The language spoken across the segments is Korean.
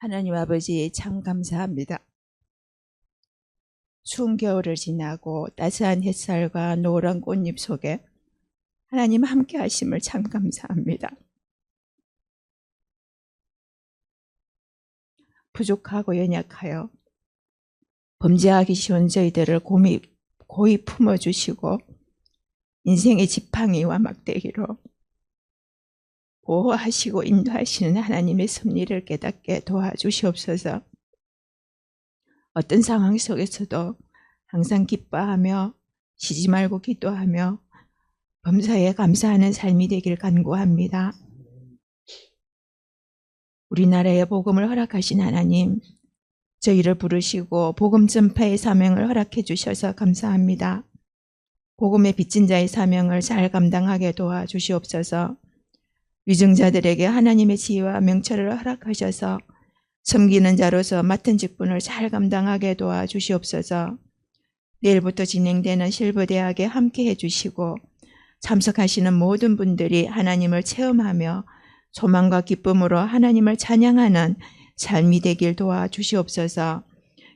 하나님 아버지 참 감사합니다. 추운 겨울을 지나고 따스한 햇살과 노란 꽃잎 속에 하나님 함께 하심을 참 감사합니다. 부족하고 연약하여 범죄하기 쉬운 저희들을 고이 품어주시고 인생의 지팡이와 막대기로 보호하시고 인도하시는 하나님의 섭리를 깨닫게 도와주시옵소서. 어떤 상황 속에서도 항상 기뻐하며 쉬지 말고 기도하며 범사에 감사하는 삶이 되길 간구합니다. 우리나라에 복음을 허락하신 하나님, 저희를 부르시고 복음 전파의 사명을 허락해 주셔서 감사합니다. 복음의 빚진 자의 사명을 잘 감당하게 도와주시옵소서. 위증자들에게 하나님의 지혜와 명철을 허락하셔서 섬기는 자로서 맡은 직분을 잘 감당하게 도와주시옵소서. 내일부터 진행되는 실버대학에 함께해 주시고 참석하시는 모든 분들이 하나님을 체험하며 소망과 기쁨으로 하나님을 찬양하는 삶이 되길 도와주시옵소서.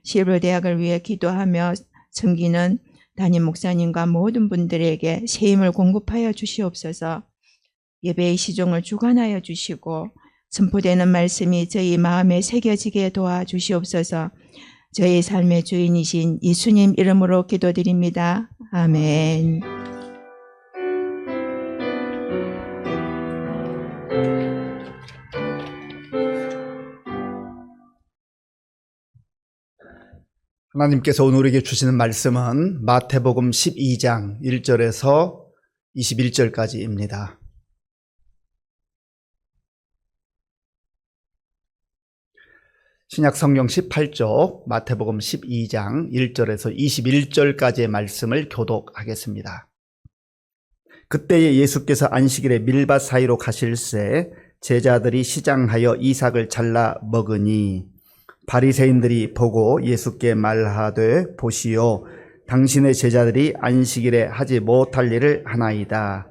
실버대학을 위해 기도하며 섬기는 담임 목사님과 모든 분들에게 새 힘을 공급하여 주시옵소서. 예배의 시종을 주관하여 주시고 선포되는 말씀이 저희 마음에 새겨지게 도와주시옵소서. 저희 삶의 주인이신 예수님 이름으로 기도드립니다. 아멘. 하나님께서 오늘 우리에게 주시는 말씀은 마태복음 12장 1절에서 21절까지입니다. 신약성경 18쪽 마태복음 12장 1절에서 21절까지의 말씀을 교독하겠습니다. 그때에 예수께서 안식일에 밀밭 사이로 가실새 제자들이 시장하여 이삭을 잘라 먹으니 바리새인들이 보고 예수께 말하되 보시오, 당신의 제자들이 안식일에 하지 못할 일을 하나이다.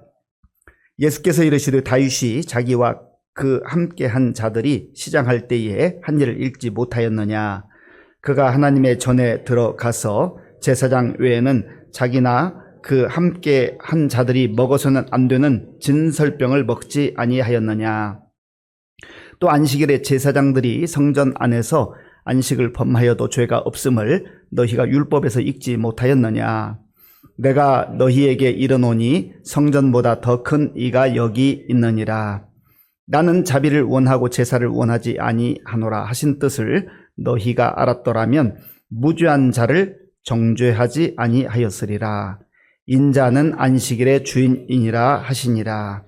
예수께서 이르시되 다윗이 자기와 그 함께한 자들이 시장할 때에 한 일을 읽지 못하였느냐. 그가 하나님의 전에 들어가서 제사장 외에는 자기나 그 함께한 자들이 먹어서는 안 되는 진설병을 먹지 아니하였느냐. 또 안식일에 제사장들이 성전 안에서 안식을 범하여도 죄가 없음을 너희가 율법에서 읽지 못하였느냐. 내가 너희에게 이르노니 성전보다 더 큰 이가 여기 있느니라. 나는 자비를 원하고 제사를 원하지 아니하노라 하신 뜻을 너희가 알았더라면 무죄한 자를 정죄하지 아니하였으리라. 인자는 안식일의 주인이니라 하시니라.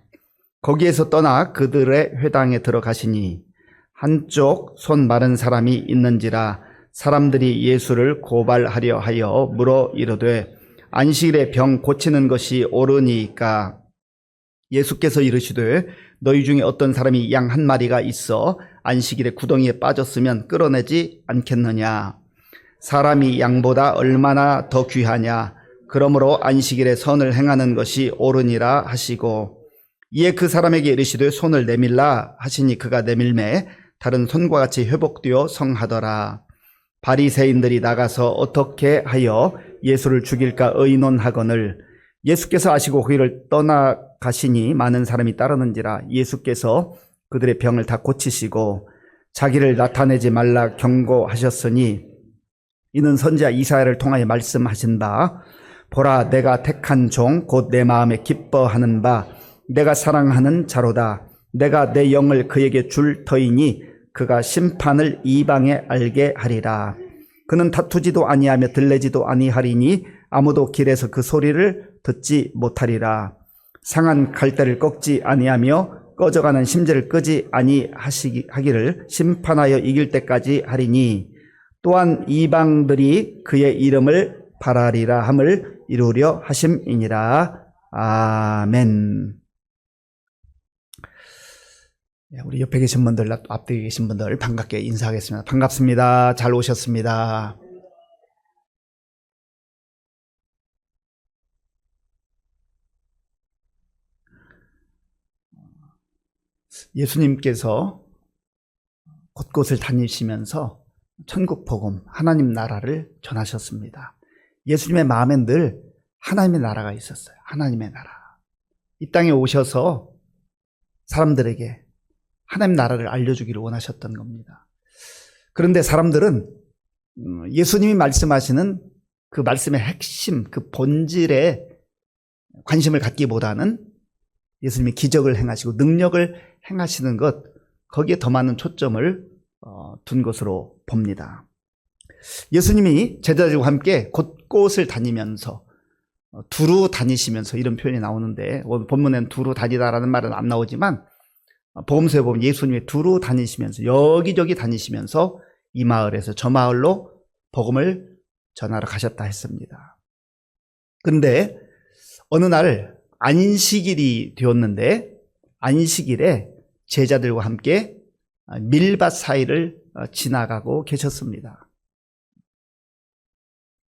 거기에서 떠나 그들의 회당에 들어가시니 한쪽 손 마른 사람이 있는지라. 사람들이 예수를 고발하려 하여 물어 이르되 안식일에 병 고치는 것이 옳으니까. 예수께서 이르시되 너희 중에 어떤 사람이 양 한 마리가 있어 안식일에 구덩이에 빠졌으면 끌어내지 않겠느냐. 사람이 양보다 얼마나 더 귀하냐. 그러므로 안식일에 선을 행하는 것이 옳으니라 하시고, 이에 그 사람에게 이르시되 손을 내밀라 하시니 그가 내밀매 다른 손과 같이 회복되어 성하더라. 바리새인들이 나가서 어떻게 하여 예수를 죽일까 의논하거늘 예수께서 아시고 거기를 떠나가시니 많은 사람이 따르는지라. 예수께서 그들의 병을 다 고치시고 자기를 나타내지 말라 경고하셨으니 이는 선지자 이사야를 통하여 말씀하신 바, 보라 내가 택한 종 곧 내 마음에 기뻐하는 바 내가 사랑하는 자로다. 내가 내 영을 그에게 줄 터이니 그가 심판을 이방에 알게 하리라. 그는 다투지도 아니하며 들레지도 아니하리니 아무도 길에서 그 소리를 듣지 못하리라. 상한 갈대를 꺾지 아니하며 꺼져가는 심지를 끄지 아니하기를 심판하여 이길 때까지 하리니, 또한 이방들이 그의 이름을 바라리라 함을 이루려 하심이니라. 아멘. 우리 옆에 계신 분들, 앞뒤에 계신 분들 반갑게 인사하겠습니다. 반갑습니다. 잘 오셨습니다. 예수님께서 곳곳을 다니시면서 천국 복음, 하나님 나라를 전하셨습니다. 예수님의 마음엔 늘 하나님의 나라가 있었어요. 하나님의 나라. 이 땅에 오셔서 사람들에게 하나님 나라를 알려주기를 원하셨던 겁니다. 그런데 사람들은 예수님이 말씀하시는 그 말씀의 핵심, 그 본질에 관심을 갖기보다는 예수님이 기적을 행하시고 능력을 행하시는 것, 거기에 더 많은 초점을 둔 것으로 봅니다. 예수님이 제자들과 함께 곳곳을 다니면서 두루 다니시면서 이런 표현이 나오는데, 오늘 본문에는 두루 다니다라는 말은 안 나오지만 복음서에 보면 예수님이 두루 다니시면서 여기저기 다니시면서 이 마을에서 저 마을로 복음을 전하러 가셨다 했습니다. 그런데 어느 날 안식일이 되었는데, 안식일에 제자들과 함께 밀밭 사이를 지나가고 계셨습니다.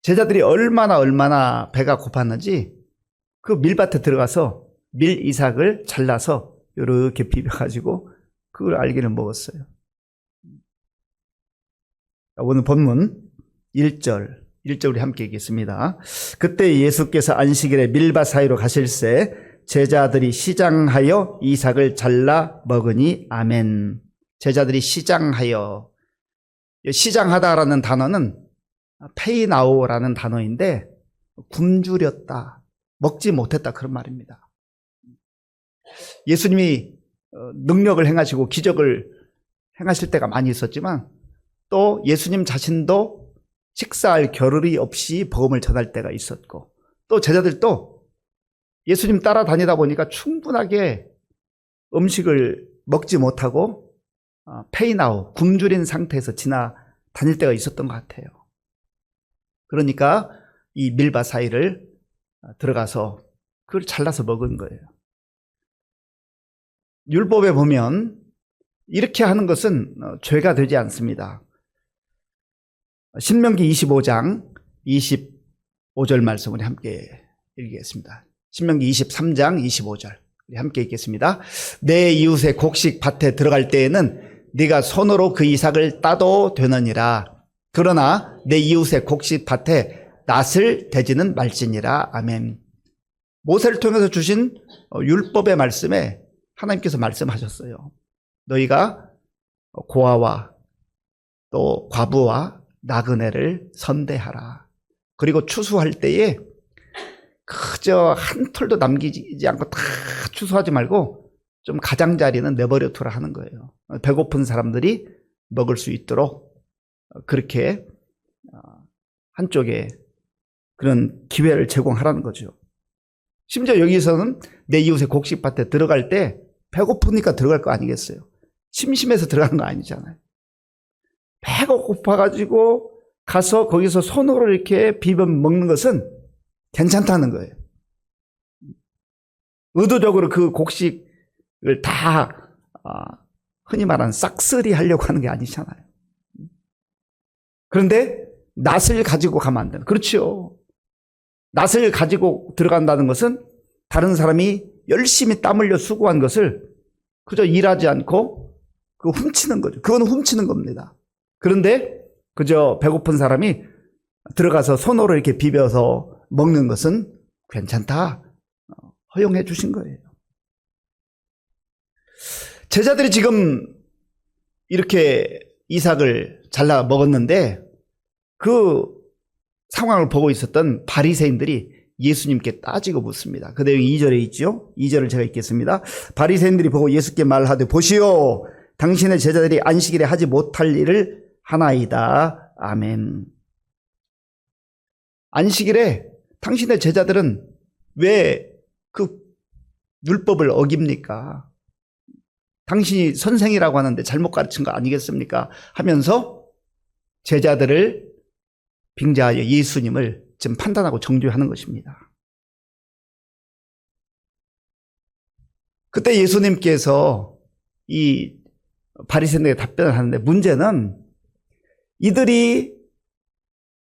제자들이 얼마나 배가 고팠는지 그 밀밭에 들어가서 밀 이삭을 잘라서 이렇게 비벼가지고 그걸 알기를 먹었어요. 오늘 본문 1절 우리 함께 읽겠습니다. 그때 예수께서 안식일에 밀밭 사이로 가실새 제자들이 시장하여 이삭을 잘라 먹으니 아멘. 제자들이 시장하여, 시장하다라는 단어는 페이나오라는 단어인데 굶주렸다, 먹지 못했다, 그런 말입니다. 예수님이 능력을 행하시고 기적을 행하실 때가 많이 있었지만 또 예수님 자신도 식사할 겨를이 없이 복음을 전할 때가 있었고, 또 제자들도 예수님 따라다니다 보니까 충분하게 음식을 먹지 못하고 페이나오, 굶주린 상태에서 지나다닐 때가 있었던 것 같아요. 그러니까 이 밀밭 사이를 들어가서 그걸 잘라서 먹은 거예요. 율법에 보면 이렇게 하는 것은 죄가 되지 않습니다. 신명기 25장 25절 말씀 우리 함께 읽겠습니다. 신명기 23장 25절 우리 함께 읽겠습니다. 내 이웃의 곡식 밭에 들어갈 때에는 네가 손으로 그 이삭을 따도 되느니라. 그러나 내 이웃의 곡식 밭에 낫을 대지는 말지니라. 아멘. 모세를 통해서 주신 율법의 말씀에 하나님께서 말씀하셨어요. 너희가 고아와 또 과부와 나그네를 선대하라. 그리고 추수할 때에 그저 한 톨도 남기지 않고 다 추수하지 말고 좀 가장자리는 내버려 두라 하는 거예요. 배고픈 사람들이 먹을 수 있도록 그렇게 한쪽에 그런 기회를 제공하라는 거죠. 심지어 여기서는 내 이웃의 곡식밭에 들어갈 때 배고프니까 들어갈 거 아니겠어요? 심심해서 들어가는 거 아니잖아요. 배가 고파가지고 가서 거기서 손으로 이렇게 비벼 먹는 것은 괜찮다는 거예요. 의도적으로 그 곡식을 다 흔히 말하는 싹쓸이 하려고 하는 게 아니잖아요. 그런데 낫을 가지고 가면 안 돼요. 그렇죠. 낫을 가지고 들어간다는 것은 다른 사람이 열심히 땀 흘려 수고한 것을 그저 일하지 않고 그거 훔치는 거죠. 그건 훔치는 겁니다. 그런데 그저 배고픈 사람이 들어가서 손으로 이렇게 비벼서 먹는 것은 괜찮다, 허용해 주신 거예요. 제자들이 지금 이렇게 이삭을 잘라 먹었는데 그 상황을 보고 있었던 바리새인들이 예수님께 따지고 묻습니다. 그 내용이 2절에 있죠. 2절을 제가 읽겠습니다. 바리새인들이 보고 예수께 말하되 보시오, 당신의 제자들이 안식일에 하지 못할 일을 하나이다. 아멘. 안식일에 당신의 제자들은 왜 그 율법을 어깁니까? 당신이 선생이라고 하는데 잘못 가르친 거 아니겠습니까? 하면서 제자들을 빙자하여 예수님을 지금 판단하고 정죄하는 것입니다. 그때 예수님께서 이 바리새인들에게 답변을 하는데, 문제는 이들이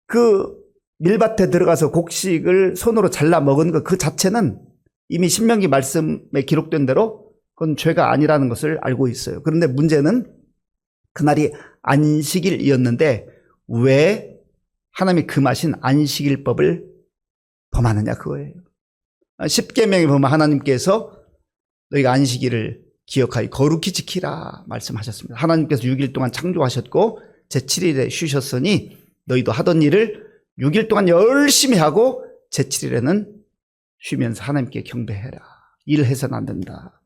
그 밀밭에 들어가서 곡식을 손으로 잘라 먹은 것 그 자체는 이미 신명기 말씀에 기록된 대로 그건 죄가 아니라는 것을 알고 있어요. 그런데 문제는 그날이 안식일이었는데 왜 하나님이 금하신 안식일법을 범하느냐 그거예요. 10계명에 보면 하나님께서 너희가 안식일을 기억하여 거룩히 지키라 말씀하셨습니다. 하나님께서 6일 동안 창조하셨고 제7일에 쉬셨으니 너희도 하던 일을 6일 동안 열심히 하고 제7일에는 쉬면서 하나님께 경배해라. 일해서는 안 된다.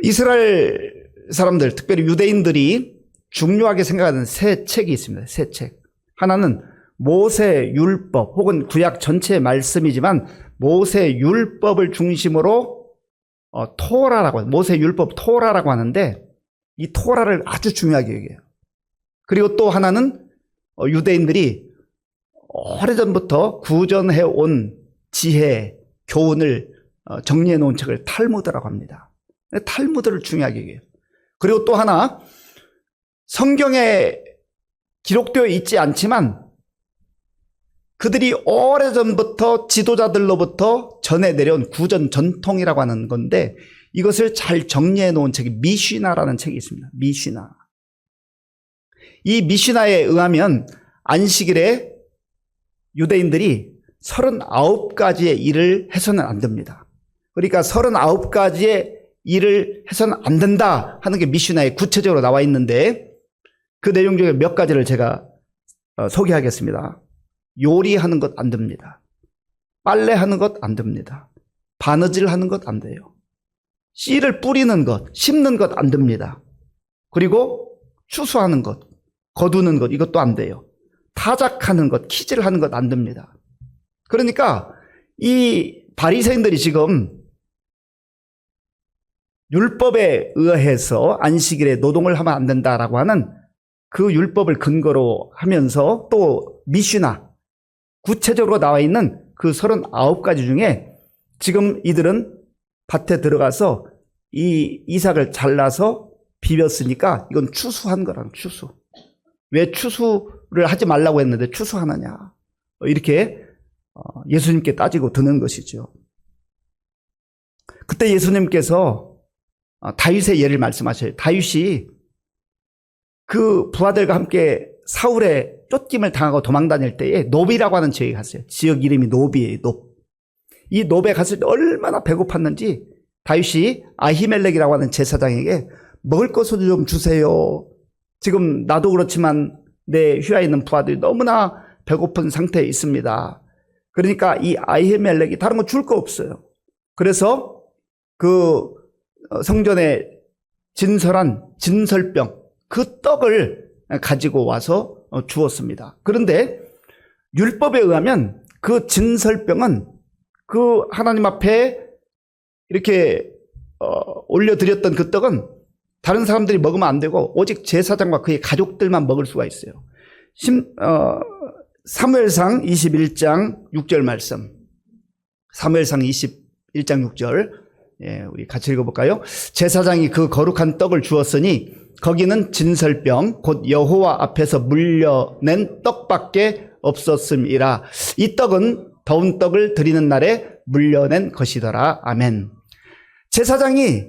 이스라엘 사람들, 특별히 유대인들이 중요하게 생각하는 세 책이 있습니다. 세 책. 하나는 모세 율법 혹은 구약 전체의 말씀이지만 모세 율법을 중심으로 토라라고 해요. 모세 율법 토라라고 하는데 이 토라를 아주 중요하게 여겨요. 그리고 또 하나는 유대인들이 오래전부터 구전해 온 지혜, 교훈을 정리해 놓은 책을 탈무드라고 합니다. 탈무드를 중요하게 여겨요. 그리고 또 하나 성경에 기록되어 있지 않지만 그들이 오래전부터 지도자들로부터 전해 내려온 구전 전통이라고 하는 건데 이것을 잘 정리해 놓은 책이 미시나라는 책이 있습니다. 미시나. 이 미시나에 의하면 안식일에 유대인들이 39가지의 일을 해서는 안 됩니다. 그러니까 39가지의 일을 해서는 안 된다 하는 게 미시나에 구체적으로 나와 있는데 그 내용 중에 몇 가지를 제가 소개하겠습니다. 요리하는 것 안 됩니다. 빨래하는 것 안 됩니다. 바느질 하는 것 안 돼요. 씨를 뿌리는 것, 심는 것 안 됩니다. 그리고 추수하는 것, 거두는 것 이것도 안 돼요. 타작하는 것, 키질 하는 것 안 됩니다. 그러니까 이 바리새인들이 지금 율법에 의해서 안식일에 노동을 하면 안 된다라고 하는 그 율법을 근거로 하면서 또 미시나 구체적으로 나와 있는 그 39가지 중에 지금 이들은 밭에 들어가서 이 이삭을 잘라서 비볐으니까 이건 추수한 거라는 추수. 왜 추수를 하지 말라고 했는데 추수하느냐. 이렇게 예수님께 따지고 드는 것이죠. 그때 예수님께서 다윗의 예를 말씀하셔요. 다윗이 그 부하들과 함께 사울의 쫓김을 당하고 도망 다닐 때에 노비라고 하는 지역에 갔어요. 지역 이름이 노비예요. 노. 이 노비에 갔을 때 얼마나 배고팠는지 다윗이 아히멜렉이라고 하는 제사장에게 먹을 것을 좀 주세요. 지금 나도 그렇지만 내 휘하에 있는 부하들이 너무나 배고픈 상태에 있습니다. 그러니까 이 아히멜렉이 다른 거 줄 거 없어요. 그래서 그 성전에 진설한 진설병 그 떡을 가지고 와서 주었습니다. 그런데 율법에 의하면 그 진설병은 그 하나님 앞에 이렇게 올려드렸던 그 떡은 다른 사람들이 먹으면 안 되고 오직 제사장과 그의 가족들만 먹을 수가 있어요. 사무엘상 21장 6절 말씀. 사무엘상 21장 6절. 예, 우리 같이 읽어볼까요? 제사장이 그 거룩한 떡을 주었으니 거기는 진설병 곧 여호와 앞에서 물려낸 떡밖에 없었음이라. 이 떡은 더운 떡을 드리는 날에 물려낸 것이더라. 아멘. 제사장이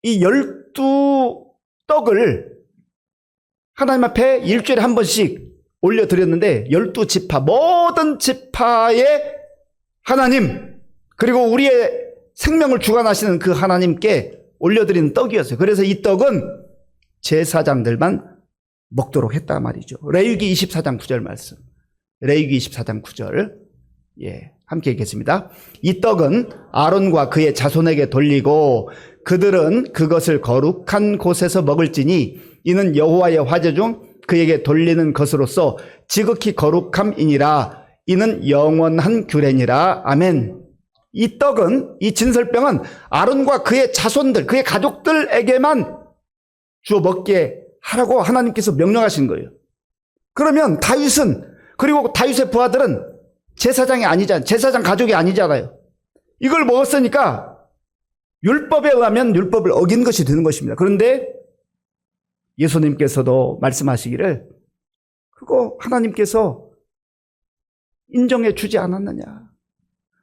이 12떡을 하나님 앞에 일주일에 한 번씩 올려드렸는데 12지파 모든 지파의 하나님 그리고 우리의 생명을 주관하시는 그 하나님께 올려드리는 떡이었어요. 그래서 이 떡은 제사장들만 먹도록 했단 말이죠. 레위기 24장 9절 말씀. 레위기 24장 9절. 예, 함께 읽겠습니다. 이 떡은 아론과 그의 자손에게 돌리고 그들은 그것을 거룩한 곳에서 먹을지니 이는 여호와의 화제 중 그에게 돌리는 것으로서 지극히 거룩함이니라. 이는 영원한 규례니라. 아멘. 이 떡은, 이 진설병은 아론과 그의 자손들, 그의 가족들에게만 주어 먹게 하라고 하나님께서 명령하신 거예요. 그러면 다윗은, 그리고 다윗의 부하들은 제사장이 아니잖아요. 제사장 가족이 아니잖아요. 이걸 먹었으니까 율법에 의하면 율법을 어긴 것이 되는 것입니다. 그런데 예수님께서도 말씀하시기를 그거 하나님께서 인정해 주지 않았느냐.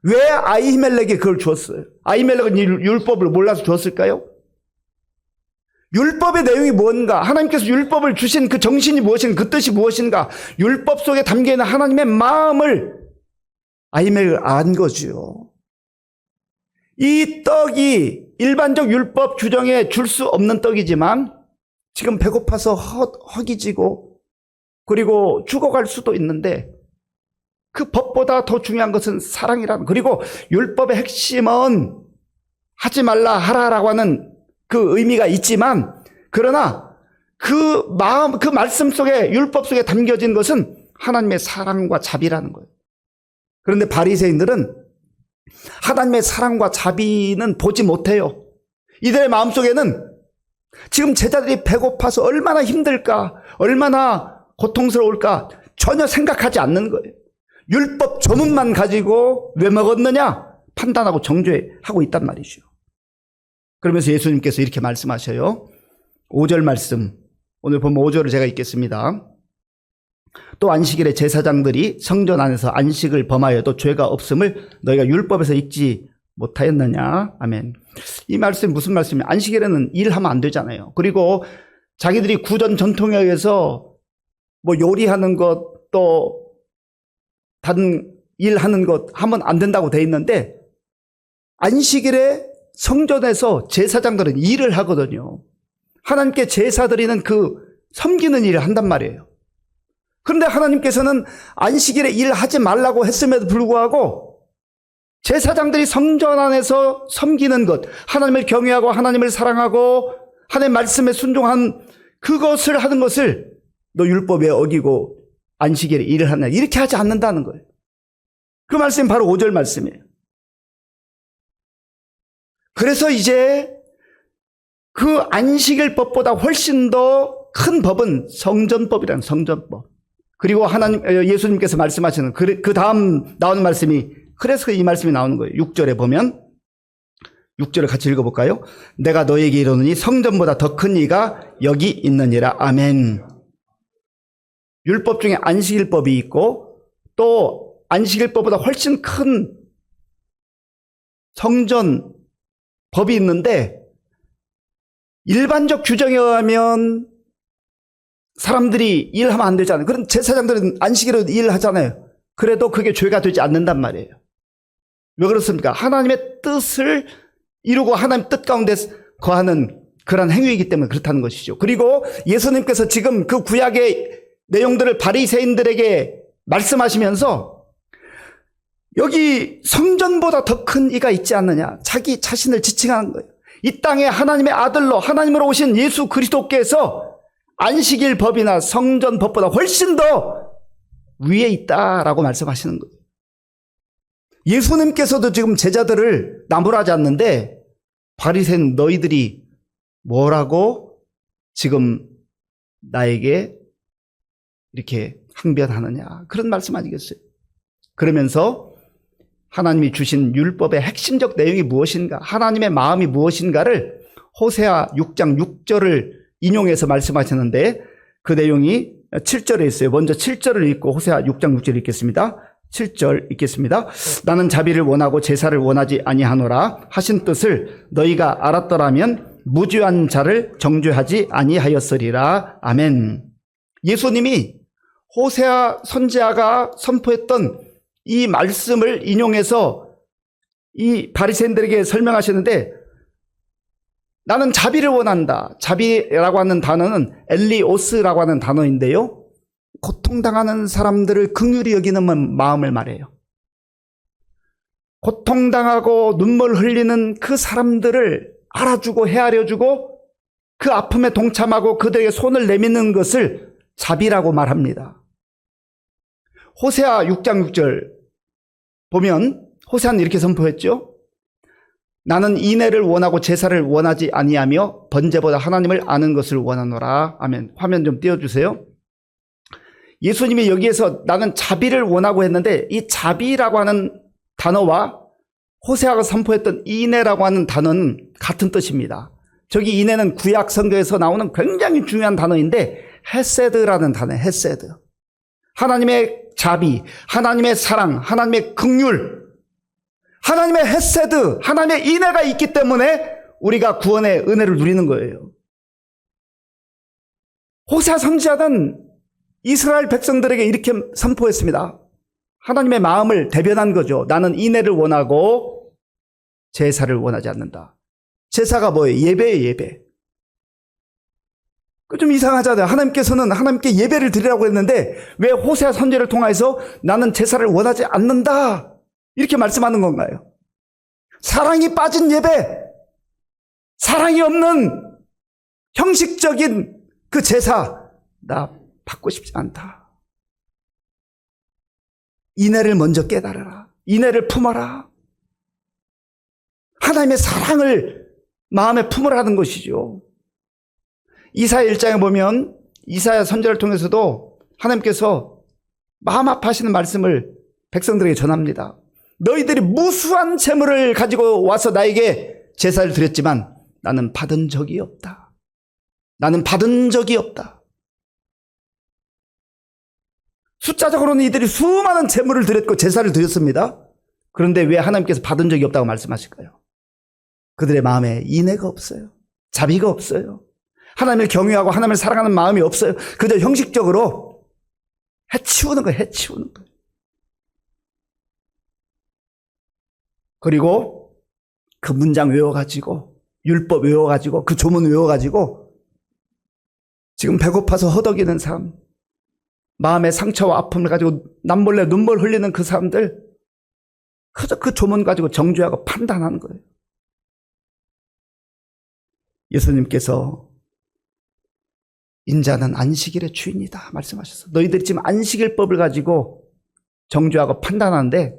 왜 아히멜렉이 그걸 줬어요? 아히멜렉은 율법을 몰라서 줬을까요? 율법의 내용이 뭔가, 하나님께서 율법을 주신 그 정신이 무엇인가, 그 뜻이 무엇인가, 율법 속에 담겨있는 하나님의 마음을 아이맥을 안 거지요. 이 떡이 일반적 율법 규정에 줄 수 없는 떡이지만 지금 배고파서 허기지고 그리고 죽어갈 수도 있는데, 그 법보다 더 중요한 것은 사랑이라는, 그리고 율법의 핵심은 하지 말라 하라라고 하는 그 의미가 있지만, 그러나 그 마음, 그 말씀 속에, 율법 속에 담겨진 것은 하나님의 사랑과 자비라는 거예요. 그런데 바리새인들은 하나님의 사랑과 자비는 보지 못해요. 이들의 마음속에는 지금 제자들이 배고파서 얼마나 힘들까, 얼마나 고통스러울까 전혀 생각하지 않는 거예요. 율법 조문만 가지고 왜 먹었느냐 판단하고 정죄하고 있단 말이죠. 그러면서 예수님께서 이렇게 말씀하셔요. 5절 말씀, 오늘 보면 5절을 제가 읽겠습니다. 또 안식일에 제사장들이 성전 안에서 안식을 범하여도 죄가 없음을 너희가 율법에서 읽지 못하였느냐. 아멘. 이 말씀이 무슨 말씀이에요? 안식일에는 일하면 안 되잖아요. 그리고 자기들이 구전 전통에 의해서 뭐 요리하는 것, 또 다른 일하는 것 하면 안 된다고 돼 있는데, 안식일에 성전에서 제사장들은 일을 하거든요. 하나님께 제사 드리는 그 섬기는 일을 한단 말이에요. 그런데 하나님께서는 안식일에 일하지 말라고 했음에도 불구하고 제사장들이 성전 안에서 섬기는 것, 하나님을 경외하고 하나님을 사랑하고 하나님의 말씀에 순종한 그것을 하는 것을 너 율법에 어기고 안식일에 일을 하냐, 이렇게 하지 않는다는 거예요. 그 말씀이 바로 5절 말씀이에요. 그래서 이제 그 안식일법보다 훨씬 더 큰 법은 성전법이라는, 성전법. 그리고 하나님, 예수님께서 말씀하시는 그 다음 나오는 말씀이, 그래서 이 말씀이 나오는 거예요. 6절에 보면, 6절을 같이 읽어볼까요? 내가 너에게 이르노니 성전보다 더 큰 이가 여기 있느니라. 아멘. 율법 중에 안식일법이 있고 또 안식일법보다 훨씬 큰 성전법이 있는데, 일반적 규정에 의하면 사람들이 일하면 안 되잖아요. 그런 제사장들은 안식일로 일하잖아요. 그래도 그게 죄가 되지 않는단 말이에요. 왜 그렇습니까? 하나님의 뜻을 이루고 하나님 뜻 가운데 거하는 그런 행위이기 때문에 그렇다는 것이죠. 그리고 예수님께서 지금 그 구약의 내용들을 바리새인들에게 말씀하시면서 여기 성전보다 더 큰 이가 있지 않느냐, 자기 자신을 지칭하는 거예요. 이 땅에 하나님의 아들로, 하나님으로 오신 예수 그리스도께서 안식일 법이나 성전 법보다 훨씬 더 위에 있다라고 말씀하시는 거예요. 예수님께서도 지금 제자들을 나무라지 않는데 바리새인 너희들이 뭐라고 지금 나에게 이렇게 항변하느냐, 그런 말씀 아니겠어요? 그러면서 하나님이 주신 율법의 핵심적 내용이 무엇인가, 하나님의 마음이 무엇인가를 호세아 6장 6절을 인용해서 말씀하셨는데, 그 내용이 7절에 있어요. 먼저 7절을 읽고 호세아 6장 6절 읽겠습니다. 7절 읽겠습니다. 나는 자비를 원하고 제사를 원하지 아니하노라 하신 뜻을 너희가 알았더라면 무죄한 자를 정죄하지 아니하였으리라. 아멘. 예수님이 호세아 선지자가 선포했던 이 말씀을 인용해서 이 바리새인들에게 설명하시는데, 나는 자비를 원한다. 자비라고 하는 단어는 엘리오스라고 하는 단어인데요, 고통당하는 사람들을 긍휼히 여기는 마음을 말해요. 고통당하고 눈물 흘리는 그 사람들을 알아주고 헤아려주고 그 아픔에 동참하고 그들에게 손을 내미는 것을 자비라고 말합니다. 호세아 6장 6절 보면 호세아는 이렇게 선포했죠. 나는 인애를 원하고 제사를 원하지 아니하며 번제보다 하나님을 아는 것을 원하노라. 아멘. 화면 좀 띄워주세요. 예수님이 여기에서 나는 자비를 원하고 했는데, 이 자비라고 하는 단어와 호세아가 선포했던 인애라고 하는 단어는 같은 뜻입니다. 저기 인애는 구약 성경에서 나오는 굉장히 중요한 단어인데, 헤세드라는 단어예요. 헤세드. 하나님의 자비, 하나님의 사랑, 하나님의 긍휼, 하나님의 헤세드, 하나님의 인애가 있기 때문에 우리가 구원의 은혜를 누리는 거예요. 호세아 선지자는 이스라엘 백성들에게 이렇게 선포했습니다. 하나님의 마음을 대변한 거죠. 나는 인애를 원하고 제사를 원하지 않는다. 제사가 뭐예요? 예배예요, 예배. 좀 이상하잖아요. 하나님께서는 하나님께 예배를 드리라고 했는데 왜 호세아 선지자를 통해서 나는 제사를 원하지 않는다 이렇게 말씀하는 건가요? 사랑이 빠진 예배, 사랑이 없는 형식적인 그 제사 나 받고 싶지 않다. 인애를 먼저 깨달아라. 인애를 품어라. 하나님의 사랑을 마음에 품으라는 것이죠. 이사야 1장에 보면 이사야 선지자를 통해서도 하나님께서 마음 아파하시는 말씀을 백성들에게 전합니다. 너희들이 무수한 재물을 가지고 와서 나에게 제사를 드렸지만 나는 받은 적이 없다. 나는 받은 적이 없다. 숫자적으로는 이들이 수많은 재물을 드렸고 제사를 드렸습니다. 그런데 왜 하나님께서 받은 적이 없다고 말씀하실까요? 그들의 마음에 인애가 없어요. 자비가 없어요. 하나님을 경외하고 하나님을 사랑하는 마음이 없어요. 그저 형식적으로 해치우는 거예요. 해치우는 거예요. 그리고 그 문장 외워가지고 율법 외워가지고 그 조문 외워가지고 지금 배고파서 허덕이는 삶, 마음의 상처와 아픔을 가지고 남몰래 눈물 흘리는 그 사람들 그저 그 조문 가지고 정죄하고 판단하는 거예요. 예수님께서 인자는 안식일의 주인이다 말씀하셨어. 너희들이 지금 안식일법을 가지고 정죄하고 판단하는데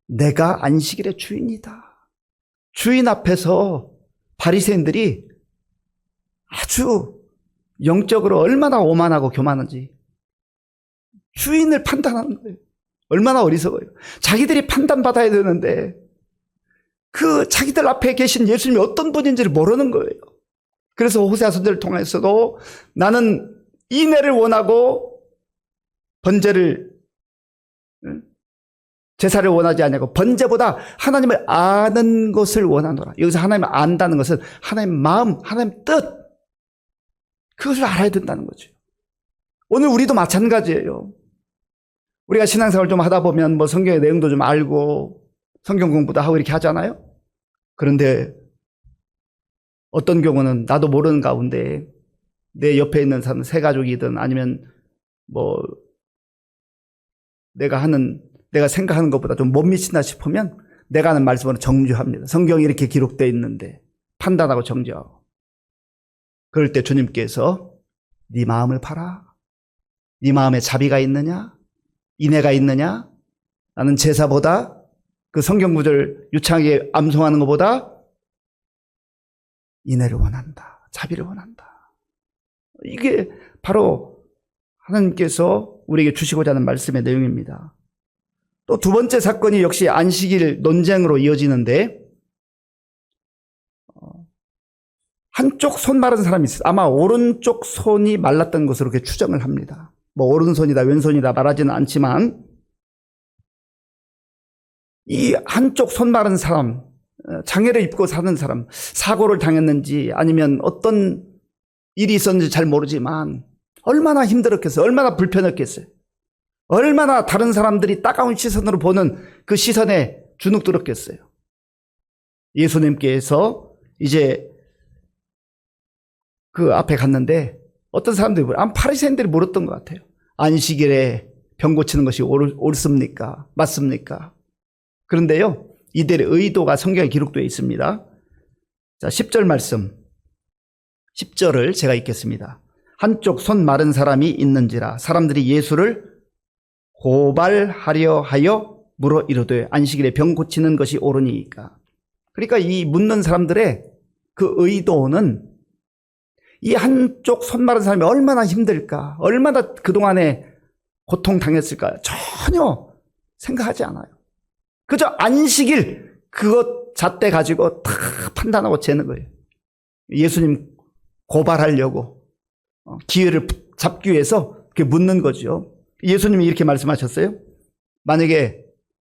내가 안식일의 주인이다. 주인 앞에서 바리새인들이 아주 영적으로 얼마나 오만하고 교만한지 주인을 판단하는 거예요. 얼마나 어리석어요. 자기들이 판단받아야 되는데 그 자기들 앞에 계신 예수님이 어떤 분인지를 모르는 거예요. 그래서 호세아 선지자를 통해서도 나는 인애를 원하고 번제를 제사를 원하지 않냐고 번제보다 하나님을 아는 것을 원하노라. 여기서 하나님을 안다는 것은 하나님 마음, 하나님 뜻 그것을 알아야 된다는 거죠. 오늘 우리도 마찬가지예요. 우리가 신앙생활 좀 하다 보면 뭐 성경의 내용도 좀 알고 성경 공부도 하고 이렇게 하잖아요. 그런데 어떤 경우는 나도 모르는 가운데 내 옆에 있는 사람 새 가족이든 아니면 뭐 내가 생각하는 것보다 좀 못 미친다 싶으면 내가 하는 말씀으로 정죄합니다. 성경이 이렇게 기록되어 있는데 판단하고 정죄하고. 그럴 때 주님께서 네 마음을 봐라. 네 마음에 자비가 있느냐? 인애가 있느냐? 나는 제사보다 그 성경 구절 유창하게 암송하는 것보다 인애를 원한다. 자비를 원한다. 이게 바로 하나님께서 우리에게 주시고자 하는 말씀의 내용입니다. 또 두 번째 사건이 역시 안식일 논쟁으로 이어지는데 한쪽 손 마른 사람이 있어요. 아마 오른쪽 손이 말랐던 것으로 그렇게 추정을 합니다. 뭐 오른손이다 왼손이다 말하지는 않지만 이 한쪽 손 마른 사람, 장애를 입고 사는 사람, 사고를 당했는지 아니면 어떤 일이 있었는지 잘 모르지만 얼마나 힘들었겠어요. 얼마나 불편했겠어요. 얼마나 다른 사람들이 따가운 시선으로 보는 그 시선에 주눅들었겠어요. 예수님께서 이제 그 앞에 갔는데 어떤 사람들이 바리새인들이 물었던 것 같아요. 안식일에 병 고치는 것이 옳습니까? 맞습니까? 그런데요, 이들의 의도가 성경에 기록되어 있습니다. 자, 10절 말씀. 10절을 제가 읽겠습니다. 한쪽 손 마른 사람이 있는지라 사람들이 예수를 고발하려 하여 물어 이르되 안식일에 병 고치는 것이 옳으니까. 그러니까 이 묻는 사람들의 그 의도는 이 한쪽 손 마른 사람이 얼마나 힘들까, 얼마나 그동안에 고통당했을까 전혀 생각하지 않아요. 그저 안식일 그것 잣대 가지고 다 판단하고 재는 거예요. 예수님 고발하려고 기회를 잡기 위해서 그렇게 묻는 거죠. 예수님이 이렇게 말씀하셨어요. 만약에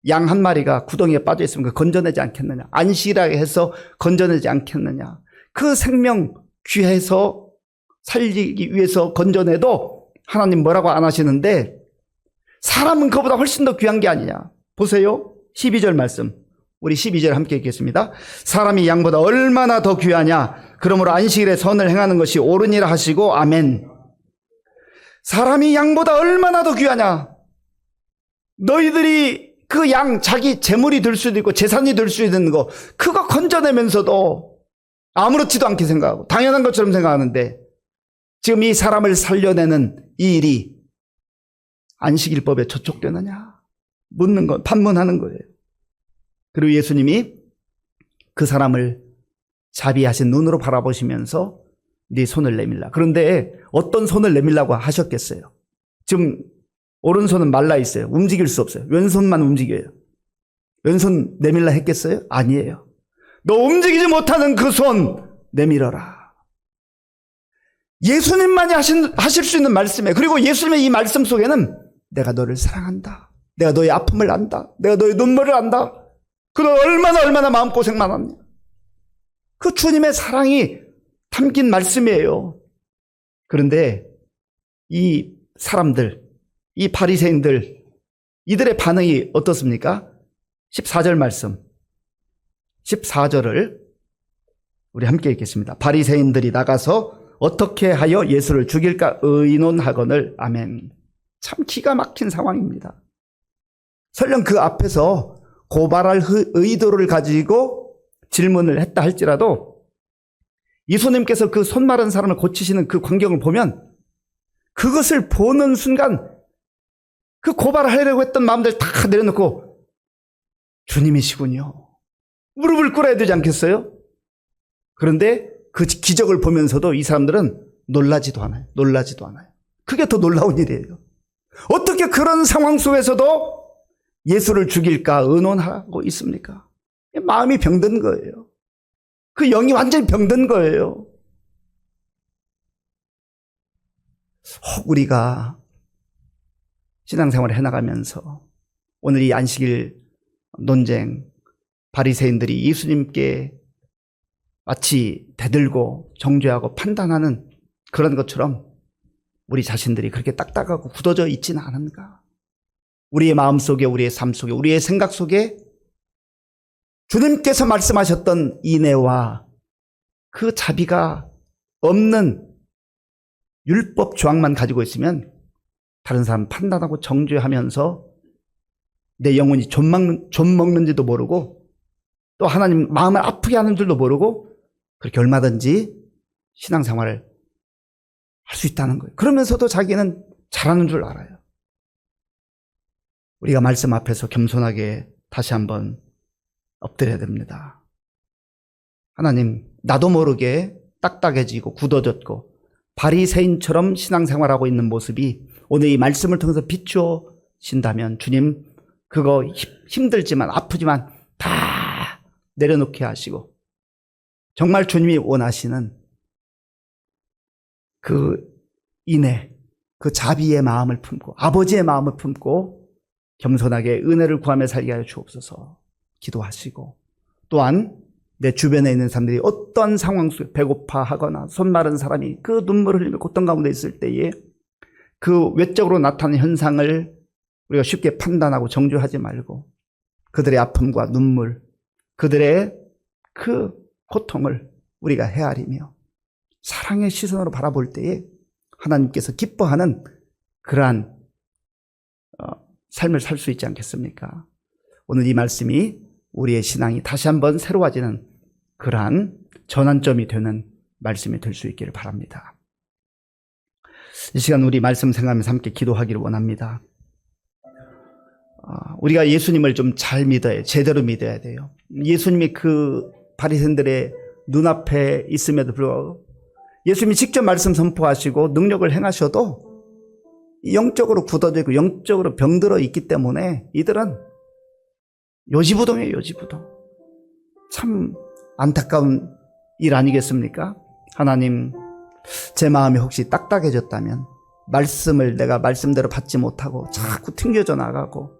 양 한 마리가 구덩이에 빠져 있으면 건져내지 않겠느냐. 안식이라 해서 건져내지 않겠느냐. 그 생명 귀해서 살리기 위해서 건져내도 하나님 뭐라고 안 하시는데 사람은 그보다 훨씬 더 귀한 게 아니냐. 보세요. 12절 말씀. 우리 12절 함께 읽겠습니다. 사람이 양보다 얼마나 더 귀하냐. 그러므로 안식일에 선을 행하는 것이 옳으니라 하시고 아멘. 사람이 양보다 얼마나 더 귀하냐. 너희들이 그 양 자기 재물이 될 수도 있고 재산이 될 수 있는 거 그거 건져내면서도 아무렇지도 않게 생각하고 당연한 것처럼 생각하는데 지금 이 사람을 살려내는 이 일이 안식일법에 저촉되느냐 묻는 거 반문하는 거예요. 그리고 예수님이 그 사람을 자비하신 눈으로 바라보시면서 네 손을 내밀라. 그런데 어떤 손을 내밀라고 하셨겠어요? 지금 오른손은 말라 있어요. 움직일 수 없어요. 왼손만 움직여요. 왼손 내밀라 했겠어요? 아니에요. 너 움직이지 못하는 그 손 내밀어라. 예수님만이 하실 수 있는 말씀이에요. 그리고 예수님의 이 말씀 속에는 내가 너를 사랑한다. 내가 너의 아픔을 안다. 내가 너의 눈물을 안다. 그 너 얼마나 마음고생만 하냐. 그 주님의 사랑이 담긴 말씀이에요. 그런데 이 사람들, 이 바리새인들, 이들의 반응이 어떻습니까? 14절 말씀. 14절을 우리 함께 읽겠습니다. 바리새인들이 나가서 어떻게 하여 예수를 죽일까 의논하거늘. 아멘. 참 기가 막힌 상황입니다. 설령 그 앞에서 고발할 의도를 가지고 질문을 했다 할지라도 예수님께서 그 손 마른 사람을 고치시는 그 광경을 보면 그것을 보는 순간 그 고발하려고 했던 마음들 다 내려놓고 주님이시군요. 무릎을 꿇어야 되지 않겠어요? 그런데 그 기적을 보면서도 이 사람들은 놀라지도 않아요. 그게 더 놀라운 일이에요. 어떻게 그런 상황 속에서도 예수를 죽일까 의논하고 있습니까? 마음이 병든 거예요. 그 영이 완전히 병든 거예요. 우리가 신앙생활을 해나가면서 오늘 이 안식일 논쟁, 바리새인들이 예수님께 마치 대들고 정죄하고 판단하는 그런 것처럼 우리 자신들이 그렇게 딱딱하고 굳어져 있지는 않은가? 우리의 마음속에, 우리의 삶 속에, 우리의 생각 속에 주님께서 말씀하셨던 인애와 그 자비가 없는 율법 조항만 가지고 있으면 다른 사람 판단하고 정죄하면서 내 영혼이 좀 먹는지도 모르고 또 하나님 마음을 아프게 하는 줄도 모르고 그렇게 얼마든지 신앙생활을 할 수 있다는 거예요. 그러면서도 자기는 잘하는 줄 알아요. 우리가 말씀 앞에서 겸손하게 다시 한번 엎드려야 됩니다. 하나님, 나도 모르게 딱딱해지고 굳어졌고 바리새인처럼 신앙생활하고 있는 모습이 오늘 이 말씀을 통해서 비추어진다면 주님, 그거 힘들지만 아프지만 다 내려놓게 하시고 정말 주님이 원하시는 그 인애, 그 자비의 마음을 품고 아버지의 마음을 품고 겸손하게 은혜를 구하며 살게 하여 주옵소서. 기도하시고 또한 내 주변에 있는 사람들이 어떤 상황 속에 배고파하거나 손 마른 사람이 그 눈물을 흘리며 고통 가운데 있을 때에 그 외적으로 나타나는 현상을 우리가 쉽게 판단하고 정죄하지 말고 그들의 아픔과 눈물, 그들의 그 고통을 우리가 헤아리며 사랑의 시선으로 바라볼 때에 하나님께서 기뻐하는 그러한 삶을 살 수 있지 않겠습니까? 오늘 이 말씀이 우리의 신앙이 다시 한번 새로워지는 그러한 전환점이 되는 말씀이 될 수 있기를 바랍니다. 이 시간 우리 말씀 생각하면서 함께 기도하기를 원합니다. 우리가 예수님을 좀 잘 믿어야, 제대로 믿어야 돼요. 예수님이 그 바리새인들의 눈앞에 있음에도 불구하고 예수님이 직접 말씀 선포하시고 능력을 행하셔도 영적으로 굳어져 있고 영적으로 병들어 있기 때문에 이들은 요지부동이에요. 요지부동. 참 안타까운 일 아니겠습니까? 하나님, 제 마음이 혹시 딱딱해졌다면 말씀을 내가 말씀대로 받지 못하고 자꾸 튕겨져 나가고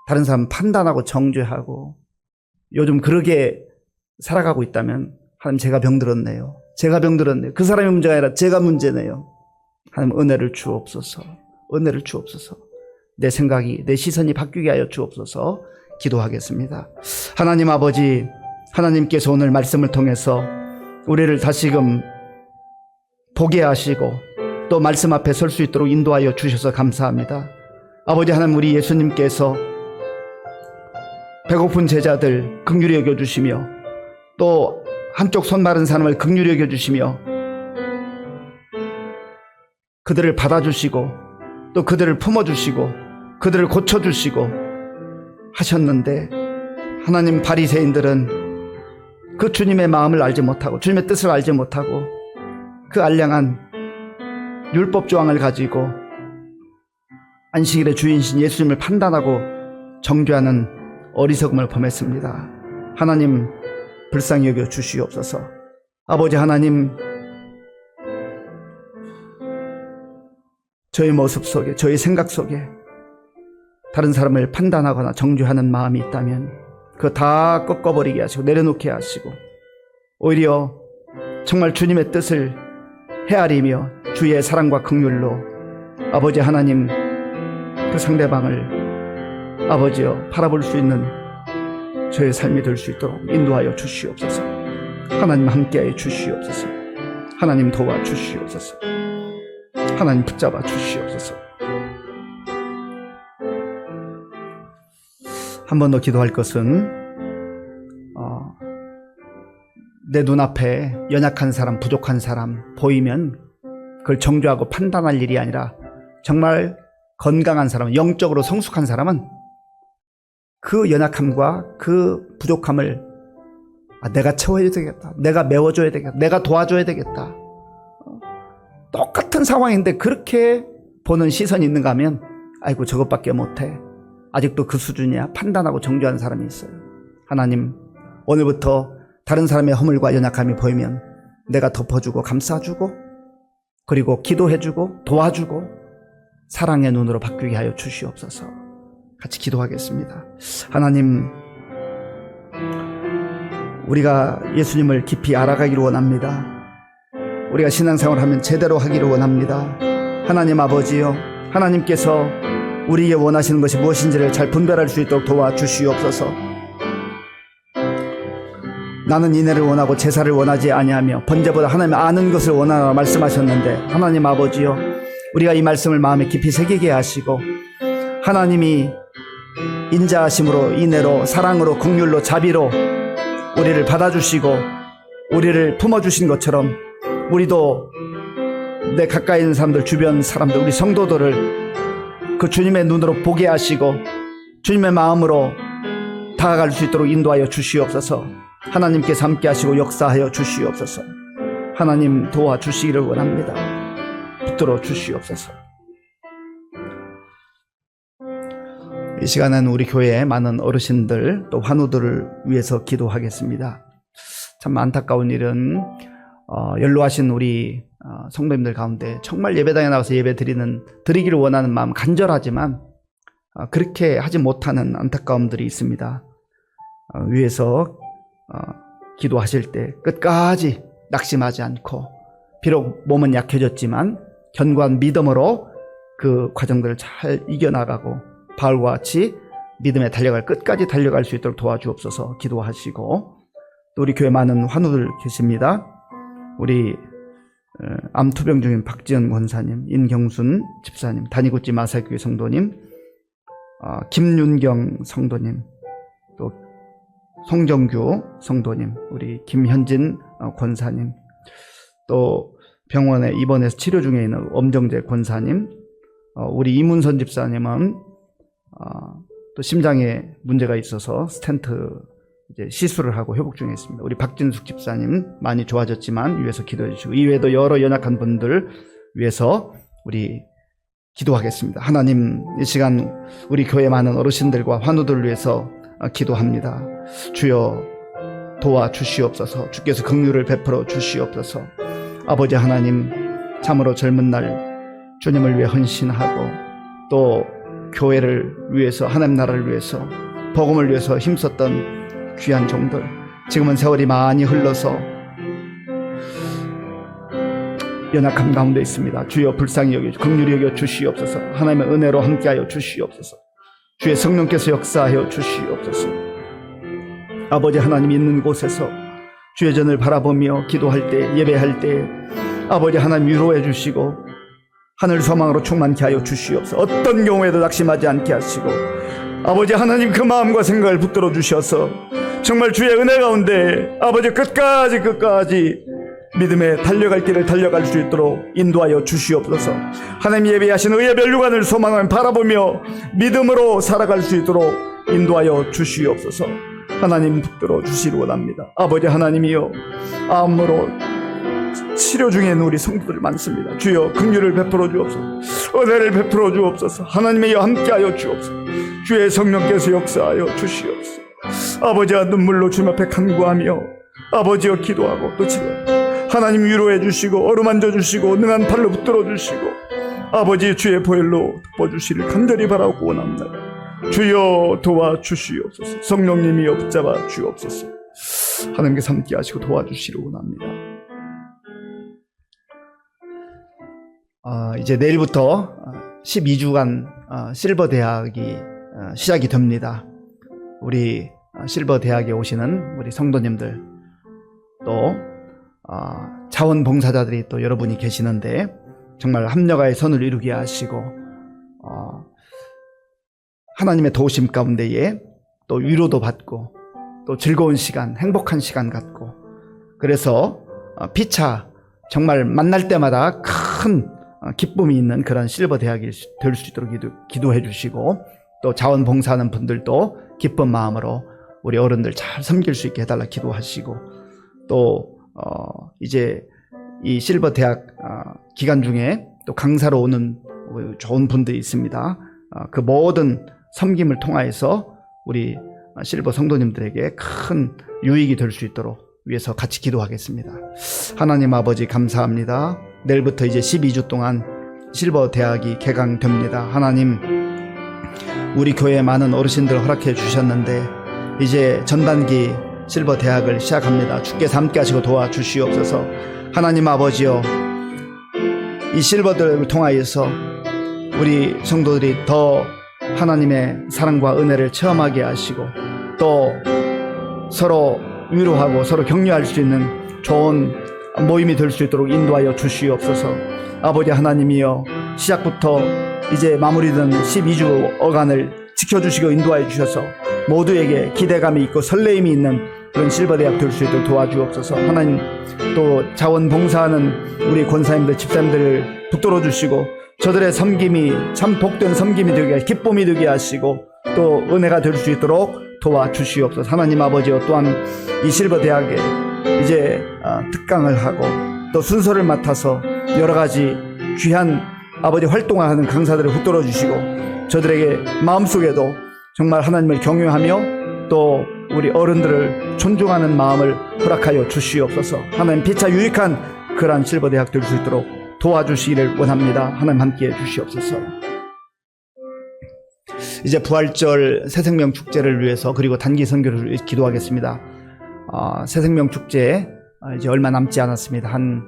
다른 사람 판단하고 정죄하고 요즘 그러게 살아가고 있다면 하나님, 제가 병들었네요. 제가 병들었네요. 그 사람이 문제가 아니라 제가 문제네요. 하나님 은혜를 주옵소서. 은혜를 주옵소서. 내 생각이, 내 시선이 바뀌게 하여 주옵소서. 기도하겠습니다. 하나님 아버지, 하나님께서 오늘 말씀을 통해서 우리를 다시금 보게 하시고 또 말씀 앞에 설 수 있도록 인도하여 주셔서 감사합니다. 아버지 하나님, 우리 예수님께서 배고픈 제자들 긍휼히 여겨주시며 또 한쪽 손 마른 사람을 긍휼히 여겨주시며 그들을 받아주시고 또 그들을 품어주시고 그들을 고쳐주시고 하셨는데, 하나님, 바리새인들은 그 주님의 마음을 알지 못하고 주님의 뜻을 알지 못하고 그 알량한 율법 조항을 가지고 안식일의 주인이신 예수님을 판단하고 정죄하는 어리석음을 범했습니다. 하나님, 불쌍히 여겨 주시옵소서. 아버지 하나님, 저의 모습 속에, 저의 생각 속에 다른 사람을 판단하거나 정죄하는 마음이 있다면 그거 다 꺾어버리게 하시고 내려놓게 하시고 오히려 정말 주님의 뜻을 헤아리며 주의 사랑과 긍휼로 아버지 하나님, 그 상대방을 아버지여 바라볼 수 있는 저의 삶이 될 수 있도록 인도하여 주시옵소서. 하나님 함께하여 주시옵소서. 하나님 도와 주시옵소서. 하나님 붙잡아 주시옵소서. 한 번 더 기도할 것은 내 눈앞에 연약한 사람, 부족한 사람 보이면 그걸 정죄하고 판단할 일이 아니라 정말 건강한 사람, 영적으로 성숙한 사람은 그 연약함과 그 부족함을 내가 채워야 되겠다, 내가 메워줘야 되겠다, 내가 도와줘야 되겠다. 똑같은 상황인데 그렇게 보는 시선이 있는가 하면 아이고 저것밖에 못해, 아직도 그 수준이야, 판단하고 정죄하는 사람이 있어요. 하나님, 오늘부터 다른 사람의 허물과 연약함이 보이면 내가 덮어주고 감싸주고 그리고 기도해주고 도와주고 사랑의 눈으로 바뀌게 하여 주시옵소서. 같이 기도하겠습니다. 하나님, 우리가 예수님을 깊이 알아가기를 원합니다. 우리가 신앙생활을 하면 제대로 하기를 원합니다. 하나님 아버지요, 하나님께서 우리에게 원하시는 것이 무엇인지를 잘 분별할 수 있도록 도와주시옵소서. 나는 인애를 원하고 제사를 원하지 아니하며 번제보다 하나님 아는 것을 원하라 말씀하셨는데, 하나님 아버지요, 우리가 이 말씀을 마음에 깊이 새기게 하시고 하나님이 인자하심으로, 인애로, 사랑으로, 긍휼로, 자비로 우리를 받아주시고 우리를 품어주신 것처럼 우리도 내 가까이 있는 사람들, 주변 사람들, 우리 성도들을 그 주님의 눈으로 보게 하시고 주님의 마음으로 다가갈 수 있도록 인도하여 주시옵소서. 하나님께서 함께 하시고 역사하여 주시옵소서. 하나님 도와주시기를 원합니다. 붙들어 주시옵소서. 이 시간은 우리 교회의 많은 어르신들 또 환우들을 위해서 기도하겠습니다. 참 안타까운 일은 연로하신 우리 성도님들 가운데 정말 예배당에 나와서 예배 드리기를 원하는 마음 간절하지만 그렇게 하지 못하는 안타까움들이 있습니다. 위에서 기도하실 때 끝까지 낙심하지 않고 비록 몸은 약해졌지만 견고한 믿음으로 그 과정들을 잘 이겨나가고 바울과 같이 믿음에 끝까지 달려갈 수 있도록 도와주옵소서. 기도하시고, 또 우리 교회 많은 환우들 계십니다. 우리 암투병 중인 박지연 권사님, 인경순 집사님, 단위구찌 마사교회 성도님, 김윤경 성도님, 또 송정규 성도님, 우리 김현진 권사님, 또 병원에 입원해서 치료 중에 있는 엄정재 권사님, 우리 이문선 집사님은 또 심장에 문제가 있어서 스텐트 이제 시술을 하고 회복 중에 있습니다. 우리 박진숙 집사님 많이 좋아졌지만 위해서 기도해 주시고, 이외에도 여러 연약한 분들 위해서 우리 기도하겠습니다. 하나님, 이 시간 우리 교회 많은 어르신들과 환우들을 위해서 기도합니다. 주여 도와주시옵소서. 주께서 긍휼을 베풀어 주시옵소서. 아버지 하나님, 참으로 젊은 날 주님을 위해 헌신하고 또 교회를 위해서, 하나님 나라를 위해서, 복음을 위해서 힘썼던 귀한 종들, 지금은 세월이 많이 흘러서 연약함 가운데 있습니다. 주여 불쌍히 여겨 긍휼히 여겨 주시옵소서. 하나님의 은혜로 함께하여 주시옵소서. 주의 성령께서 역사하여 주시옵소서. 아버지 하나님 있는 곳에서 주의 전을 바라보며 기도할 때, 예배할 때 아버지 하나님 위로해 주시고 하늘 소망으로 충만케 하여 주시옵소서. 어떤 경우에도 낙심하지 않게 하시고 아버지 하나님 그 마음과 생각을 붙들어 주셔서 정말 주의 은혜 가운데 아버지 끝까지 믿음의 달려갈 길을 달려갈 수 있도록 인도하여 주시옵소서. 하나님 예배하신 의의 멸류관을 소망하며 바라보며 믿음으로 살아갈 수 있도록 인도하여 주시옵소서. 하나님 붙들어 주시기 원합니다. 아버지 하나님이여, 암으로 치료 중에 있는 우리 성도들 많습니다. 주여 긍휼을 베풀어 주옵소서. 은혜를 베풀어 주옵소서. 하나님이여 함께하여 주옵소서. 주의 성령께서 역사하여 주시옵소서. 아버지와 눈물로 주님 앞에 간구하며 아버지여 기도하고 또 치료하고 하나님 위로해 주시고 어루만져 주시고 능한 팔로 붙들어 주시고 아버지 주의 보혈로 덮어주시를 간절히 바라고 원합니다. 주여 도와주시옵소서. 성령님이여 붙잡아 주옵소서. 하나님께서 함께 하시고 도와주시를 원합니다. 이제 내일부터 12주간 실버 대학이 시작이 됩니다. 우리 실버 대학에 오시는 우리 성도님들 또 자원봉사자들이 또 여러분이 계시는데 정말 합력하여 선을 이루게 하시고 하나님의 도우심 가운데에 또 위로도 받고 또 즐거운 시간, 행복한 시간 갖고 그래서 피차 정말 만날 때마다 큰 기쁨이 있는 그런 실버 대학이 될 수 있도록 기도해 주시고 또 자원봉사하는 분들도 기쁜 마음으로 우리 어른들 잘 섬길 수 있게 해달라 기도하시고 또 이제 이 실버 대학 기간 중에 또 강사로 오는 좋은 분들이 있습니다. 그 모든 섬김을 통하여서 우리 실버 성도님들에게 큰 유익이 될 수 있도록 위해서 같이 기도하겠습니다. 하나님 아버지 감사합니다. 내일부터 이제 12주 동안 실버 대학이 개강됩니다. 하나님 우리 교회에 많은 어르신들 허락해 주셨는데 이제 전반기 실버 대학을 시작합니다. 주께서 함께 하시고 도와주시옵소서. 하나님 아버지여 이 실버 대학을 통하여서 우리 성도들이 더 하나님의 사랑과 은혜를 체험하게 하시고 또 서로 위로하고 서로 격려할 수 있는 좋은 모임이 될 수 있도록 인도하여 주시옵소서. 아버지 하나님이여 시작부터 이제 마무리된 12주 어간을 지켜주시고 인도하여 주셔서 모두에게 기대감이 있고 설레임이 있는 그런 실버대학 될 수 있도록 도와주옵소서. 하나님 또 자원봉사하는 우리 권사님들 집사님들을 붙들어 주시고 저들의 섬김이 참 복된 섬김이 되게 기쁨이 되게 하시고 또 은혜가 될 수 있도록 도와주시옵소서. 하나님 아버지여 또한 이 실버대학에 이제 특강을 하고 또 순서를 맡아서 여러 가지 귀한 아버지 활동을 하는 강사들을 붙들어 주시고 저들에게 마음속에도 정말 하나님을 경외하며 또 우리 어른들을 존중하는 마음을 허락하여 주시옵소서. 하나님 피차 유익한 그러한 실버대학 될 수 있도록 도와주시기를 원합니다. 하나님 함께해 주시옵소서. 이제 부활절 새생명 축제를 위해서 그리고 단기 선교를 위해 기도하겠습니다. 새생명 축제 이제 얼마 남지 않았습니다. 한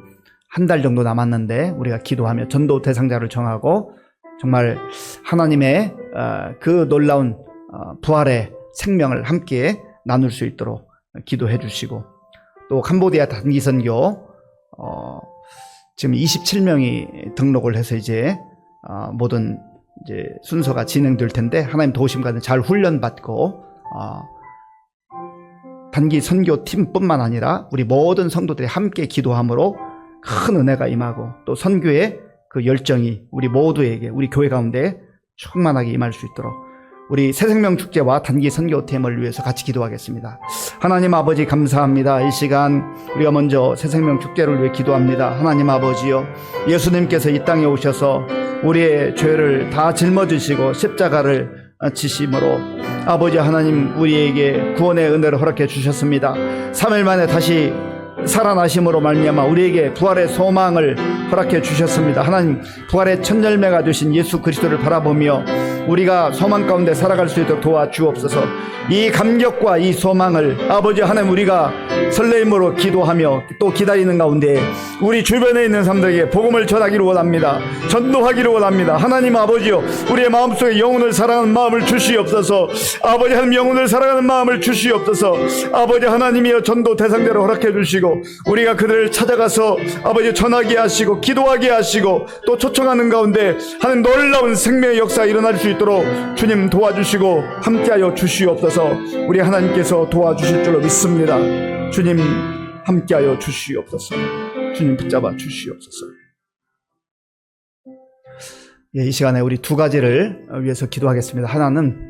달 정도 남았는데 우리가 기도하며 전도 대상자를 정하고 정말 하나님의 그 놀라운 부활의 생명을 함께 나눌 수 있도록 기도해 주시고 또 캄보디아 단기 선교 지금 27명이 등록을 해서 이제 모든 이제 순서가 진행될 텐데 하나님 도우심과 잘 훈련받고 단기 선교팀뿐만 아니라 우리 모든 성도들이 함께 기도함으로 큰 은혜가 임하고 또 선교의 그 열정이 우리 모두에게 우리 교회 가운데 충만하게 임할 수 있도록 우리 새생명축제와 단기 선교팀을 위해서 같이 기도하겠습니다. 하나님 아버지 감사합니다. 이 시간 우리가 먼저 새생명축제를 위해 기도합니다. 하나님 아버지요, 예수님께서 이 땅에 오셔서 우리의 죄를 다 짊어지시고 십자가를 지심으로 아버지 하나님 우리에게 구원의 은혜를 허락해 주셨습니다. 3일 만에 다시 살아나심으로 말미암아 우리에게 부활의 소망을 허락해 주셨습니다. 하나님 부활의 첫 열매가 되신 예수 그리스도를 바라보며 우리가 소망 가운데 살아갈 수 있도록 도와주옵소서. 이 감격과 이 소망을 아버지 하나님 우리가 설레임으로 기도하며 또 기다리는 가운데 우리 주변에 있는 사람들에게 복음을 전하기를 원합니다. 전도하기를 원합니다. 하나님 아버지요, 우리의 마음속에 영혼을 사랑하는 마음을 주시옵소서. 아버지 하나님 영혼을 사랑하는 마음을 주시옵소서. 아버지 하나님이여 전도 대상자를 허락해 주시고 우리가 그들을 찾아가서 아버지 전하게 하시고 기도하게 하시고 또 초청하는 가운데 하나님 놀라운 생명의 역사가 일어날 수 있도록 주님 도와주시고 함께하여 주시옵소서. 우리 하나님께서 도와주실 줄로 믿습니다. 주님 함께하여 주시옵소서. 주님 붙잡아 주시옵소서. 이 시간에 우리 두 가지를 위해서 기도하겠습니다. 하나는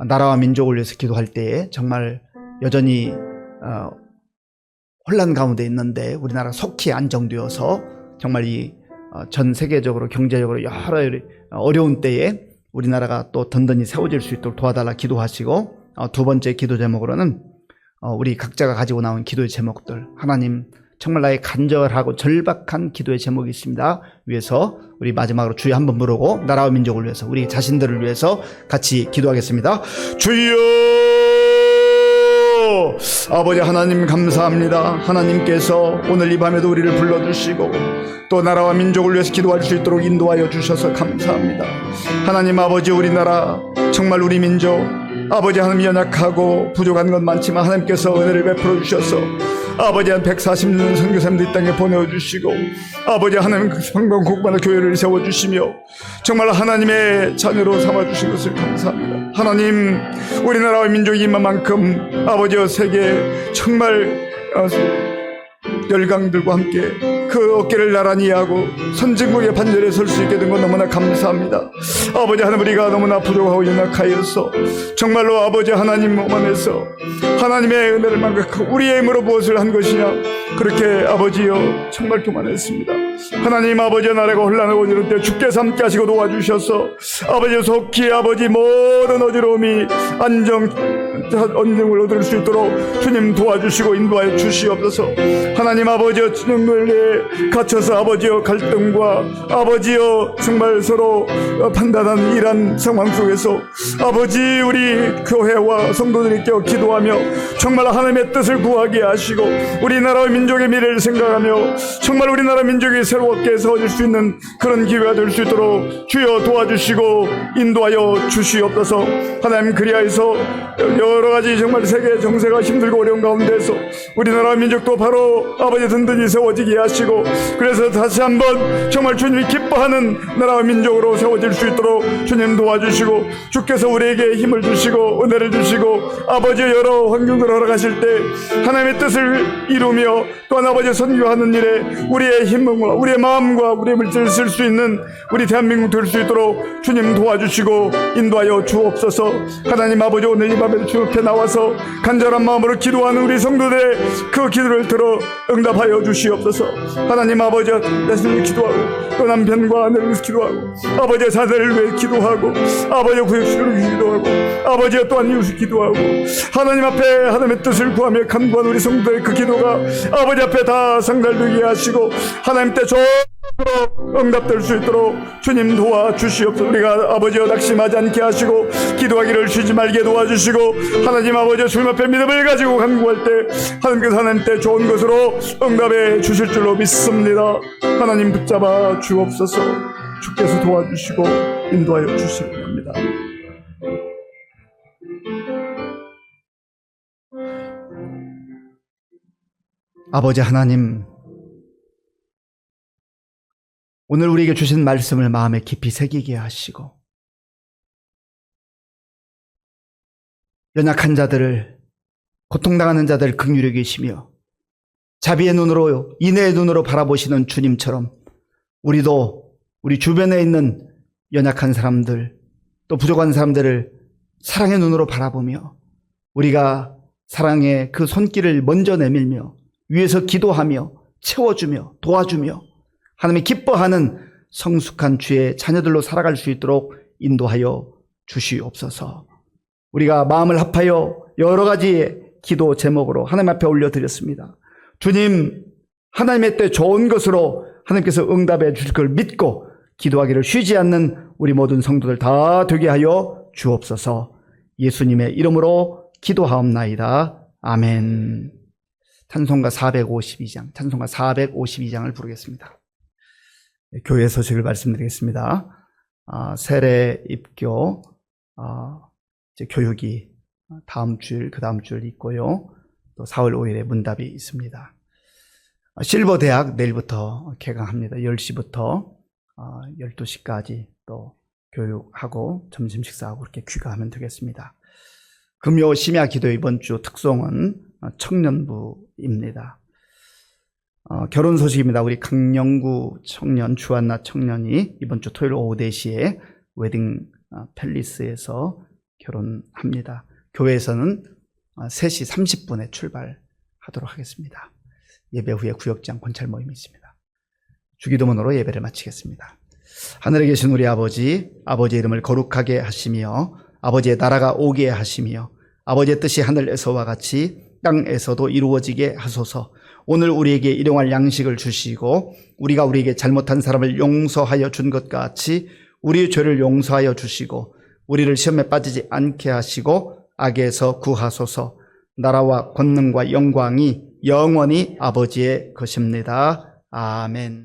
나라와 민족을 위해서 기도할 때에 정말 여전히 혼란 가운데 있는데 우리나라 속히 안정되어서 정말 이 전 세계적으로 경제적으로 여러 어려운 때에 우리나라가 또 든든히 세워질 수 있도록 도와달라 기도하시고, 두 번째 기도 제목으로는 우리 각자가 가지고 나온 기도의 제목들, 하나님 정말 나의 간절하고 절박한 기도의 제목이 있습니다 위해서 우리 마지막으로 주여 한번 부르고 나라와 민족을 위해서 우리 자신들을 위해서 같이 기도하겠습니다. 주여! 아버지 하나님 감사합니다. 하나님께서 오늘 이 밤에도 우리를 불러주시고 또 나라와 민족을 위해서 기도할 수 있도록 인도하여 주셔서 감사합니다. 하나님 아버지, 우리나라 정말 우리 민족 아버지 하나님 연약하고 부족한 것 많지만 하나님께서 은혜를 베풀어 주셔서 아버지 한 140년 선교사님들 이 땅에 보내주시고 아버지 하나님 성경 공부하는 교회를 세워주시며 정말 하나님의 자녀로 삼아주신 것을 감사합니다. 하나님 우리나라와 민족이 이만큼 아버지와 세계 정말 열강들과 함께 그 어깨를 나란히 하고 선진국의 반열에 설 수 있게 된 것 너무나 감사합니다. 아버지 하나님 우리가 너무나 부족하고 연약하여서 정말로 아버지 하나님 몸 안에서 하나님의 은혜를 만끽하고 우리의 힘으로 무엇을 한 것이냐 그렇게 아버지여 정말 교만했습니다. 하나님 아버지 나라가 혼란하고 이럴 때 주께서 함께 하시고 도와주셔서 아버지 속히 아버지 모든 어지러움이 안정을 얻을 수 있도록 주님 도와주시고 인도하여 주시옵소서. 하나님 아버지여 주님을 갇혀서 아버지여 갈등과 아버지여 정말 서로 판단하는 이러한 상황 속에서 아버지 우리 교회와 성도들이 껴 기도하며 정말 하나님의 뜻을 구하게 하시고 우리나라와 민족의 미래를 생각하며 정말 우리나라 민족이 새롭게 세워질 수 있는 그런 기회가 될 수 있도록 주여 도와주시고 인도하여 주시옵소서. 하나님 그리하여서 여러 가지 정말 세계 정세가 힘들고 어려운 가운데서 우리나라 민족도 바로 아버지 든든히 세워지게 하시고 그래서 다시 한번 정말 주님이 기뻐하는 나라와 민족으로 세워질 수 있도록 주님 도와주시고 주께서 우리에게 힘을 주시고 은혜를 주시고 아버지 여러 환경들을 허락하실 때 하나님의 뜻을 이루며 또한 아버지 선교하는 일에 우리의 힘과 우리의 마음과 우리의 물질을 쓸 수 있는 우리 대한민국 될 수 있도록 주님 도와주시고 인도하여 주옵소서. 하나님 아버지 오늘 이 밤에 주 앞에 나와서 간절한 마음으로 기도하는 우리 성도들의 그 기도를 들어 응답하여 주시옵소서. 하나님 아버지 자신을 기도하고 또 남편과 아내를 위해서 기도하고 아버지의 자녀를 위해 기도하고 아버지의 구역수를 위해 기도하고 아버지의 또한 이웃을 기도하고 하나님 앞에 하나님의 뜻을 구하며 간구하는 우리 성도들의 그 기도가 아버지 앞에 다 상달되게 하시고 하나님 때 응답될 수 있도록 주님 도와주시옵소서. 우리가 아버지여 낙심하지 않게 하시고 기도하기를 쉬지 말게 도와주시고 하나님 아버지여 주님 앞에 믿음을 가지고 간구할 때 하나님께서 하나님 때 좋은 것으로 응답해 주실 줄로 믿습니다. 하나님 붙잡아 주옵소서. 주께서 도와주시고 인도하여 주시기 바랍니다. 아버지 하나님, 오늘 우리에게 주신 말씀을 마음에 깊이 새기게 하시고 연약한 자들을, 고통당하는 자들을 긍휼히 여기시며 자비의 눈으로, 인애의 눈으로 바라보시는 주님처럼 우리도 우리 주변에 있는 연약한 사람들, 또 부족한 사람들을 사랑의 눈으로 바라보며 우리가 사랑의 그 손길을 먼저 내밀며 위에서 기도하며 채워주며 도와주며 하나님이 기뻐하는 성숙한 주의 자녀들로 살아갈 수 있도록 인도하여 주시옵소서. 우리가 마음을 합하여 여러 가지 기도 제목으로 하나님 앞에 올려드렸습니다. 주님, 하나님의 때 좋은 것으로 하나님께서 응답해 주실 걸 믿고 기도하기를 쉬지 않는 우리 모든 성도들 다 되게 하여 주옵소서. 예수님의 이름으로 기도하옵나이다. 아멘. 찬송가 452장을 부르겠습니다. 교회 소식을 말씀드리겠습니다. 세례 입교 이제 교육이 다음 주일, 그 다음 주일 있고요. 또 4월 5일에 문답이 있습니다. 실버 대학 내일부터 개강합니다. 10시부터 12시까지 또 교육하고 점심 식사하고 그렇게 귀가하면 되겠습니다. 금요 심야 기도 이번 주 특송은 청년부입니다. 결혼 소식입니다. 우리 강영구 청년, 주한나 청년이 이번 주 토요일 오후 4시에 웨딩 팰리스에서 결혼합니다. 교회에서는 3시 30분에 출발하도록 하겠습니다. 예배 후에 구역장 권찰 모임이 있습니다. 주기도문으로 예배를 마치겠습니다. 하늘에 계신 우리 아버지, 아버지의 이름을 거룩하게 하시며 아버지의 나라가 오게 하시며 아버지의 뜻이 하늘에서와 같이 땅에서도 이루어지게 하소서. 오늘 우리에게 일용할 양식을 주시고 우리가 우리에게 잘못한 사람을 용서하여 준 것 같이 우리의 죄를 용서하여 주시고 우리를 시험에 빠지지 않게 하시고 악에서 구하소서. 나라와 권능과 영광이 영원히 아버지의 것입니다. 아멘.